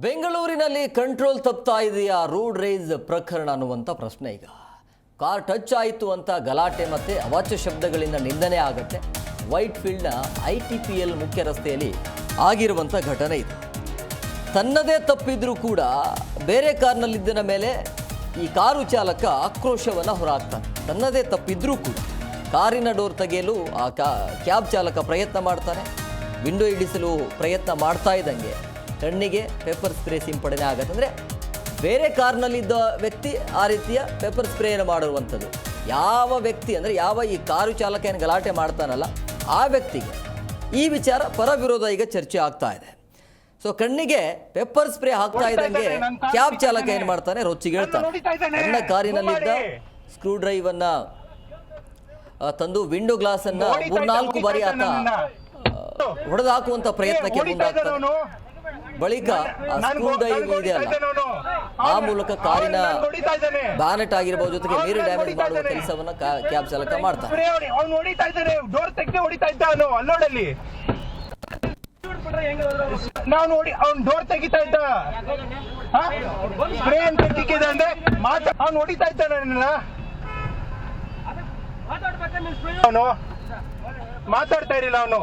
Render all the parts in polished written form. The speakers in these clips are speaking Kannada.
ಬೆಂಗಳೂರಿನಲ್ಲಿ ಕಂಟ್ರೋಲ್ ತಪ್ತಾ ಇದೆಯಾ ರೋಡ್ ರೇಜ್ ಪ್ರಕರಣ ಅನ್ನುವಂಥ ಪ್ರಶ್ನೆ ಈಗ. ಕಾರ್ ಟಚ್ ಆಯಿತು ಅಂತ ಗಲಾಟೆ ಮತ್ತು ಅವಾಚ್ಯ ಶಬ್ದಗಳಿಂದ ನಿಂದನೆ ಆಗುತ್ತೆ. ವೈಟ್ ಫೀಲ್ಡ್ನ ITPL ಮುಖ್ಯ ರಸ್ತೆಯಲ್ಲಿ ಆಗಿರುವಂಥ ಘಟನೆ ಇದು. ತನ್ನದೇ ತಪ್ಪಿದ್ರೂ ಕೂಡ ಬೇರೆ ಕಾರ್ನಲ್ಲಿದ್ದನ ಮೇಲೆ ಈ ಕಾರು ಚಾಲಕ ಆಕ್ರೋಶವನ್ನು ಹೊರಹಾಕ್ತಾನೆ. ತನ್ನದೇ ತಪ್ಪಿದ್ರೂ ಕೂಡ ಕಾರಿನ ಡೋರ್ ತೆಗೆಯಲು ಆ ಕ್ಯಾಬ್ ಚಾಲಕ ಪ್ರಯತ್ನ ಮಾಡ್ತಾನೆ. ವಿಂಡೋ ಇಳಿಸಲು ಪ್ರಯತ್ನ ಮಾಡ್ತಾ ಇದ್ದಂಗೆ ಕಣ್ಣಿಗೆ ಪೇಪರ್ ಸ್ಪ್ರೇ ಸಿಂಪಡಣೆ ಆಗುತ್ತೆ. ಅಂದರೆ ಬೇರೆ ಕಾರ್ನಲ್ಲಿದ್ದ ವ್ಯಕ್ತಿ ಆ ರೀತಿಯ ಪೇಪರ್ ಸ್ಪ್ರೇಯನ್ನು ಮಾಡಿರುವಂಥದ್ದು. ಯಾವ ವ್ಯಕ್ತಿ ಅಂದರೆ ಯಾವ ಈ ಕಾರು ಚಾಲಕ ಏನು ಗಲಾಟೆ ಮಾಡ್ತಾನಲ್ಲ ಆ ವ್ಯಕ್ತಿಗೆ ಈ ವಿಚಾರ ಪರ ವಿರೋಧ ಈಗ ಚರ್ಚೆ ಆಗ್ತಾ ಇದೆ. ಸೊ ಕಣ್ಣಿಗೆ ಪೇಪರ್ ಸ್ಪ್ರೇ ಹಾಕ್ತಾ ಇದ್ದಂಗೆ ಕ್ಯಾಬ್ ಚಾಲಕ ಏನು ಮಾಡ್ತಾನೆ, ರೊಚ್ಚಿಗೇಳ್ತಾನೆ. ನನ್ನ ಕಾರಿನಲ್ಲಿದ್ದ ಸ್ಕ್ರೂ ಡ್ರೈವನ್ನ ತಂದು ವಿಂಡೋ ಗ್ಲಾಸನ್ನು 3-4 ಬಾರಿ ಆತ ಹೊಡೆದು ಹಾಕುವಂಥ ಪ್ರಯತ್ನಕ್ಕೆ ಮುಂದಾಗ್ತಾನೆ. ಬಳಿಕ ಸ್ಕ್ರೂ ಡ್ರೈವ್ ಇದೆಯಲ್ಲ ಆ ಮೂಲಕ ಕಾರಿನ ಬ್ಯಾನೆಟ್ ಆಗಿರಬಹುದು, ಜೊತೆಗೆ ನೀರು ಡ್ಯಾಮೇಜ್ ಮಾಡುವ ಕೆಲಸವನ್ನ ಕ್ಯಾಬ್ ಚಾಲಕ ಮಾಡ್ತಾನೆ. ನಾವು ನೋಡಿ ಅವ್ನು ಡೋರ್ ತೆಗಿತಾ ಇದ್ದ, ಸ್ಪ್ರೇ ಅಂತ ತಿಕ್ಕಿದ ಅಂದ್ರೆ ಅವ್ನು ಹೊಡಿತಾ ಇದ್ದಾನ. ಅವನು ಮಾತಾಡ್ತಾ ಇರಲಿಲ್ಲ. ಅವನು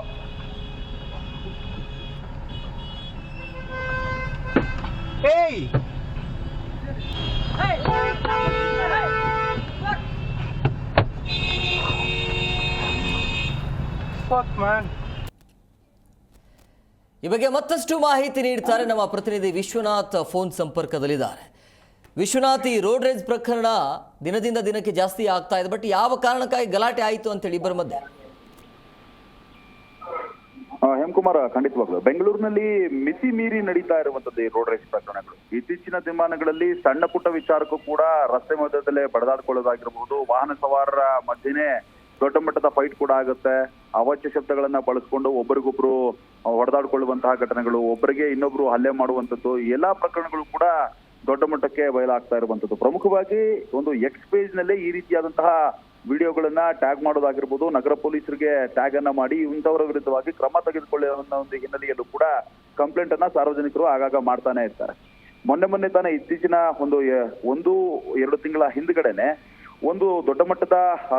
ಏಯ್ ಈ ಬಗ್ಗೆ ಮತ್ತಷ್ಟು ಮಾಹಿತಿ ನೀಡ್ತಾರೆ ನಮ್ಮ ಪ್ರತಿನಿಧಿ ವಿಶ್ವನಾಥ್ ಫೋನ್ ಸಂಪರ್ಕದಲ್ಲಿದ್ದಾರೆ. ವಿಶ್ವನಾಥ್, ಈ ರೋಡ್ ರೇಜ್ ಪ್ರಕರಣ ದಿನದಿಂದ ದಿನಕ್ಕೆ ಜಾಸ್ತಿ ಆಗ್ತಾ ಇದೆ, ಬಟ್ ಯಾವ ಕಾರಣಕ್ಕಾಗಿ ಗಲಾಟೆ ಆಯಿತು ಅಂತೇಳಿ ಇಬ್ಬರ ಮಧ್ಯೆ? ಹೇಮಕುಮಾರ್, ಖಂಡಿತವಾಗ್ಲು ಬೆಂಗಳೂರಿನಲ್ಲಿ ಮಿತಿ ಮೀರಿ ನಡೀತಾ ಇರುವಂತದ್ದು ಈ ರೋಡ್ ರೇಸ್ ಪ್ರಕರಣಗಳು. ಇತ್ತೀಚಿನ ದಿನಮಾನಗಳಲ್ಲಿ ಸಣ್ಣ ಪುಟ್ಟ ವಿಚಾರಕ್ಕೂ ಕೂಡ ರಸ್ತೆ ಮಧ್ಯದಲ್ಲೇ ಬಡದಾಡ್ಕೊಳ್ಳೋದಾಗಿರ್ಬಹುದು, ವಾಹನ ಸವಾರರ ಮಧ್ಯೆನೇ ದೊಡ್ಡ ಮಟ್ಟದ ಫೈಟ್ ಕೂಡ ಆಗುತ್ತೆ. ಅವಾಚ್ಯ ಶಬ್ದಗಳನ್ನ ಬಳಸ್ಕೊಂಡು ಒಬ್ಬರಿಗೊಬ್ರು ಹೊಡೆದಾಡ್ಕೊಳ್ಳುವಂತಹ ಘಟನೆಗಳು, ಒಬ್ಬರಿಗೆ ಇನ್ನೊಬ್ರು ಹಲ್ಲೆ ಮಾಡುವಂಥದ್ದು, ಎಲ್ಲಾ ಪ್ರಕರಣಗಳು ಕೂಡ ದೊಡ್ಡ ಮಟ್ಟಕ್ಕೆ ಬಯಲಾಗ್ತಾ ಇರುವಂತದ್ದು. ಪ್ರಮುಖವಾಗಿ ಒಂದು ಎಕ್ಸ್ ಪೇಜ್ ನಲ್ಲಿ ಈ ರೀತಿಯಾದಂತಹ ವಿಡಿಯೋಗಳನ್ನ ಟ್ಯಾಗ್ ಮಾಡೋದಾಗಿರ್ಬೋದು, ನಗರ ಪೊಲೀಸರಿಗೆ ಟ್ಯಾಗ್ ಅನ್ನ ಮಾಡಿ ಇಂಥವರ ವಿರುದ್ಧವಾಗಿ ಕ್ರಮ ತೆಗೆದುಕೊಳ್ಳುವ ಒಂದು ಹಿನ್ನೆಲೆಯಲ್ಲೂ ಕೂಡ ಕಂಪ್ಲೇಂಟ್ ಅನ್ನ ಸಾರ್ವಜನಿಕರು ಆಗಾಗ ಮಾಡ್ತಾನೆ ಇರ್ತಾರೆ. ಮೊನ್ನೆ ತಾನೇ ಇತ್ತೀಚಿನ 1-2 ತಿಂಗಳ ಹಿಂದ್ಗಡೆನೆ ಒಂದು ದೊಡ್ಡ ಮಟ್ಟದ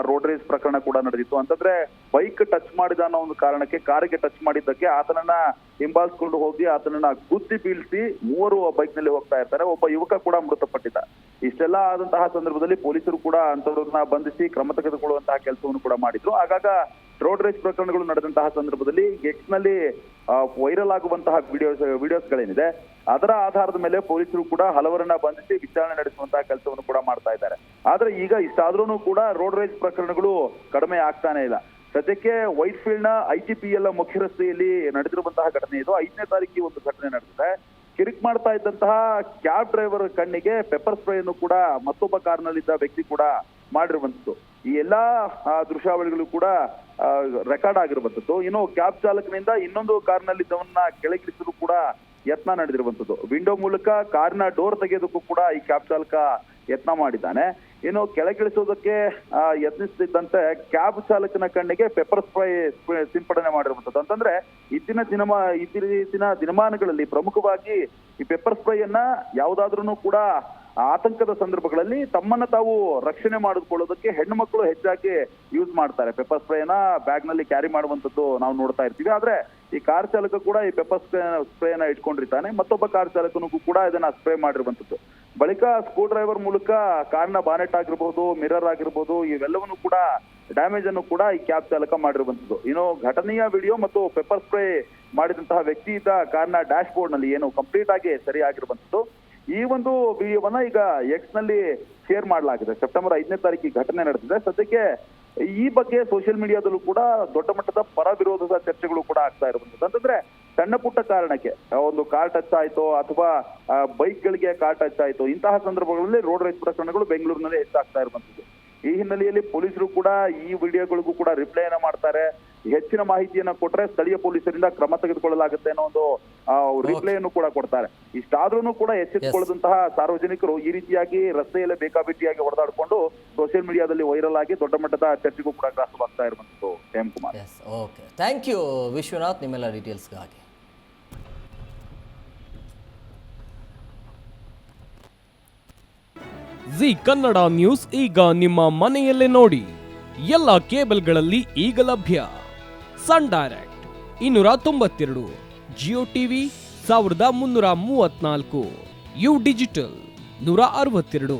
ರೋಡ್ ರೇಸ್ ಪ್ರಕರಣ ಕೂಡ ನಡೆದಿತ್ತು. ಅಂತಂದ್ರೆ ಬೈಕ್ ಟಚ್ ಮಾಡಿದ ಅನ್ನೋ ಒಂದು ಕಾರಣಕ್ಕೆ ಕಾರಿಗೆ ಟಚ್ ಮಾಡಿದ್ದಕ್ಕೆ ಆತನನ್ನ ಹಿಂಬಾಲಿಸ್ಕೊಂಡು ಹೋಗಿ ಆತನನ್ನ ಗುದ್ದಿ ಬೀಳಿಸಿ 3 ಬೈಕ್ ನಲ್ಲಿ ಹೋಗ್ತಾ ಇರ್ತಾರೆ. ಒಬ್ಬ ಯುವಕ ಕೂಡ ಮೃತಪಟ್ಟಿದ್ದ. ಇಷ್ಟೆಲ್ಲ ಆದಂತಹ ಸಂದರ್ಭದಲ್ಲಿ ಪೊಲೀಸರು ಕೂಡ ಅಂತವ್ರನ್ನ ಬಂಧಿಸಿ ಕ್ರಮ ತೆಗೆದುಕೊಳ್ಳುವಂತಹ ಕೆಲಸವನ್ನು ಕೂಡ ಮಾಡಿದ್ರು. ಆಗಾಗ ರೋಡ್ ರೇಸ್ ಪ್ರಕರಣಗಳು ನಡೆದಂತಹ ಸಂದರ್ಭದಲ್ಲಿ ಎಕ್ಸ್ ನಲ್ಲಿ ವೈರಲ್ ಆಗುವಂತಹ ವಿಡಿಯೋಸ್ಗಳೇನಿದೆ ಅದರ ಆಧಾರದ ಮೇಲೆ ಪೊಲೀಸರು ಕೂಡ ಹಲವರನ್ನ ಬಂಧಿಸಿ ವಿಚಾರಣೆ ನಡೆಸುವಂತಹ ಕೆಲಸವನ್ನು ಕೂಡ ಮಾಡ್ತಾ ಇದ್ದಾರೆ. ಆದ್ರೆ ಈಗ ಇಷ್ಟಾದ್ರೂ ಕೂಡ ರೋಡ್ ರೇಸ್ ಪ್ರಕರಣಗಳು ಕಡಿಮೆ ಆಗ್ತಾನೆ ಇಲ್ಲ. ಸದ್ಯಕ್ಕೆ ವೈಟ್ ಫೀಲ್ಡ್ ನ ITPL ಮುಖ್ಯ ರಸ್ತೆಯಲ್ಲಿ ನಡೆದಿರುವಂತಹ ಘಟನೆ ಇದು. 5ನೇ ತಾರೀಕಿಗೆ ಒಂದು ಘಟನೆ ನಡೆದಿದೆ. ಕಿರಿಕ್ ಮಾಡ್ತಾ ಇದ್ದಂತಹ ಕ್ಯಾಬ್ ಡ್ರೈವರ್ ಕಣ್ಣಿಗೆ ಪೆಪ್ಪರ್ ಸ್ಪ್ರೇ ಅನ್ನು ಕೂಡ ಮತ್ತೊಬ್ಬ ಕಾರ್ನಲ್ಲಿದ್ದ ವ್ಯಕ್ತಿ ಕೂಡ ಮಾಡಿರುವಂತದ್ದು. ಈ ಎಲ್ಲಾ ದೃಶ್ಯಾವಳಿಗಳು ಕೂಡ ರೆಕಾರ್ಡ್ ಆಗಿರುವಂತದ್ದು. ಇನ್ನು ಕ್ಯಾಬ್ ಚಾಲಕನಿಂದ ಇನ್ನೊಂದು ಕಾರ್ನಲ್ಲಿದ್ದವನ್ನ ಕೆಳಗಿಳಿಸಲು ಕೂಡ ಯತ್ನ ನಡೆದಿರುವಂತದ್ದು. ವಿಂಡೋ ಮೂಲಕ ಕಾರಿನ ಡೋರ್ ತೆಗೆಯೋದಕ್ಕೂ ಕೂಡ ಈ ಕ್ಯಾಬ್ ಚಾಲಕ ಯತ್ನ ಮಾಡಿದ್ದಾನೆ. ಇನ್ನು ಕೆಳಗಿಳಿಸೋದಕ್ಕೆ ಯತ್ನಿಸುತ್ತಿದ್ದಂತೆ ಕ್ಯಾಬ್ ಚಾಲಕನ ಕಣ್ಣಿಗೆ ಪೆಪ್ಪರ್ ಸ್ಪ್ರೇ ಸಿಂಪಡಣೆ ಮಾಡಿರುವಂತದ್ದು. ಅಂತಂದ್ರೆ ಇತ್ತೀಚಿನ ದಿನಮಾನಗಳಲ್ಲಿ ಪ್ರಮುಖವಾಗಿ ಈ ಪೆಪ್ಪರ್ ಸ್ಪ್ರೇಯನ್ನ ಯಾವುದಾದ್ರೂ ಕೂಡ ಆತಂಕದ ಸಂದರ್ಭಗಳಲ್ಲಿ ತಮ್ಮನ್ನ ತಾವು ರಕ್ಷಣೆ ಮಾಡಿಕೊಳ್ಳೋದಕ್ಕೆ ಹೆಣ್ಣು ಮಕ್ಕಳು ಹೆಚ್ಚಾಗಿ ಯೂಸ್ ಮಾಡ್ತಾರೆ. ಪೆಪ್ಪರ್ ಸ್ಪ್ರೇನ ಬ್ಯಾಗ್ ನಲ್ಲಿ ಕ್ಯಾರಿ ಮಾಡುವಂತದ್ದು ನಾವು ನೋಡ್ತಾ ಇರ್ತೀವಿ. ಆದ್ರೆ ಈ ಕಾರ್ ಚಾಲಕ ಕೂಡ ಈ ಪೆಪ್ಪರ್ ಸ್ಪ್ರೇನ ಇಟ್ಕೊಂಡಿರ್ತಾನೆ. ಮತ್ತೊಬ್ಬ ಕಾರ್ ಚಾಲಕನಿಗೂ ಕೂಡ ಇದನ್ನ ಸ್ಪ್ರೇ ಮಾಡಿರುವಂತದ್ದು. ಬಳಿಕ ಸ್ಕ್ರೂ ಡ್ರೈವರ್ ಮೂಲಕ ಕಾರ್ನ ಬಾನೆಟ್ ಆಗಿರ್ಬೋದು, ಮಿರರ್ ಆಗಿರ್ಬೋದು, ಇವೆಲ್ಲವನ್ನು ಕೂಡ ಡ್ಯಾಮೇಜ್ ಅನ್ನು ಕೂಡ ಈ ಕ್ಯಾಬ್ ಚಾಲಕ ಮಾಡಿರುವಂತದ್ದು. ಇನ್ನು ಘಟನೆಯ ವಿಡಿಯೋ ಮತ್ತು ಪೆಪ್ಪರ್ ಸ್ಪ್ರೇ ಮಾಡಿದಂತಹ ವ್ಯಕ್ತಿ ಇದ್ದ ಕಾರ್ನ ಡ್ಯಾಶ್ ಬೋರ್ಡ್ ನಲ್ಲಿ ಏನು ಕಂಪ್ಲೀಟ್ ಆಗಿ ಸರಿ ಆಗಿರುವಂತದ್ದು. ಈ ಒಂದು ವಿಡಿಯೋವನ್ನ ಈಗ ಎಕ್ಸ್ ನಲ್ಲಿ ಶೇರ್ ಮಾಡಲಾಗಿದೆ. ಸೆಪ್ಟೆಂಬರ್ 5ನೇ ತಾರೀಕಿಗೆ ಘಟನೆ ನಡೆದಿದೆ. ಸದ್ಯಕ್ಕೆ ಈ ಬಗ್ಗೆ ಸೋಷಿಯಲ್ ಮೀಡಿಯಾದಲ್ಲೂ ಕೂಡ ದೊಡ್ಡ ಮಟ್ಟದ ಪರ ವಿರೋಧದ ಚರ್ಚೆಗಳು ಕೂಡ ಆಗ್ತಾ ಇರುವಂತದ್ದು. ಅಂತಂದ್ರೆ ಸಣ್ಣ ಪುಟ್ಟ ಕಾರಣಕ್ಕೆ ಒಂದು ಕಾರ್ ಟಚ್ ಆಯ್ತು ಅಥವಾ ಬೈಕ್ ಗಳಿಗೆ ಕಾರ್ ಟಚ್ ಆಯ್ತು, ಇಂತಹ ಸಂದರ್ಭಗಳಲ್ಲಿ ರೋಡ್ ರೇಸ್ ಪ್ರಕರಣಗಳು ಬೆಂಗಳೂರಿನಲ್ಲಿ ಹೆಚ್ಚಾಗ್ತಾ ಇರುವಂತದ್ದು. ಈ ಹಿನ್ನೆಲೆಯಲ್ಲಿ ಪೊಲೀಸರು ಕೂಡ ಈ ವಿಡಿಯೋಗಳಿಗೂ ಕೂಡ ರಿಪ್ಲೈನ ಮಾಡ್ತಾರೆ. ಹೆಚ್ಚಿನ ಮಾಹಿತಿಯನ್ನ ಕೊಟ್ರೆ ಸ್ಥಳೀಯ ಪೊಲೀಸರಿಂದ ಕ್ರಮ ತೆಗೆದುಕೊಳ್ಳಲಾಗುತ್ತೆ ಅನ್ನೋ ಒಂದು ರಿಪ್ಲೈ ಅನ್ನು ಕೂಡ ಕೊಡ್ತಾರೆ. ಇಷ್ಟಾದ್ರೂ ಕೂಡ ಎಚ್ಚೆತ್ತುಕೊಳ್ಳದಂತಹ ಸಾರ್ವಜನಿಕರು ಈ ರೀತಿಯಾಗಿ ರಸ್ತೆಯಲ್ಲೇ ಬೇಕಾಬಿಟ್ಟಿಯಾಗಿ ಹೊಡೆದಾಡಿಕೊಂಡು ಸೋಷಿಯಲ್ ಮೀಡಿಯಾದಲ್ಲಿ ವೈರಲ್ ಆಗಿ ದೊಡ್ಡ ಮಟ್ಟದ ಚರ್ಚೆಗೂ ಕೂಡ ಗ್ರಾಸವಾಗ್ತಾ ಇರುವಂತದ್ದು. Hemakumar, okay, thank you Vishwanath ನಿಮ್ಮೆಲ್ಲ ಡೀಟೇಲ್ಸ್ಗಾಗಿ. ಜಿ ಕನ್ನಡ ನ್ಯೂಸ್ ಈಗ ನಿಮ್ಮ ಮನೆಯಲ್ಲೇ ನೋಡಿ. ಎಲ್ಲ ಕೇಬಲ್ಗಳಲ್ಲಿ ಈಗ ಲಭ್ಯ. Sun Direct 292, Jio TV 1334, U digital 162,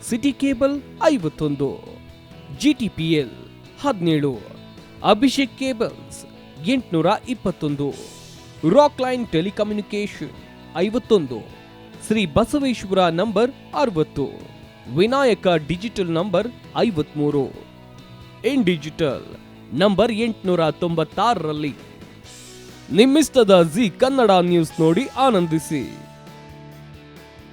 City cable 51, GTPL 17, Abhishek cables 821, Rock Line telecommunication 51, Shri Basaveshwara number 60, Vinayaka digital number 53, in digital number 896ರಲ್ಲಿ. ನಿಮ್ಮಿಸ್ತದ ಜಿ ಕನ್ನಡ ನ್ಯೂಸ್ ನೋಡಿ ಆನಂದಿಸಿ.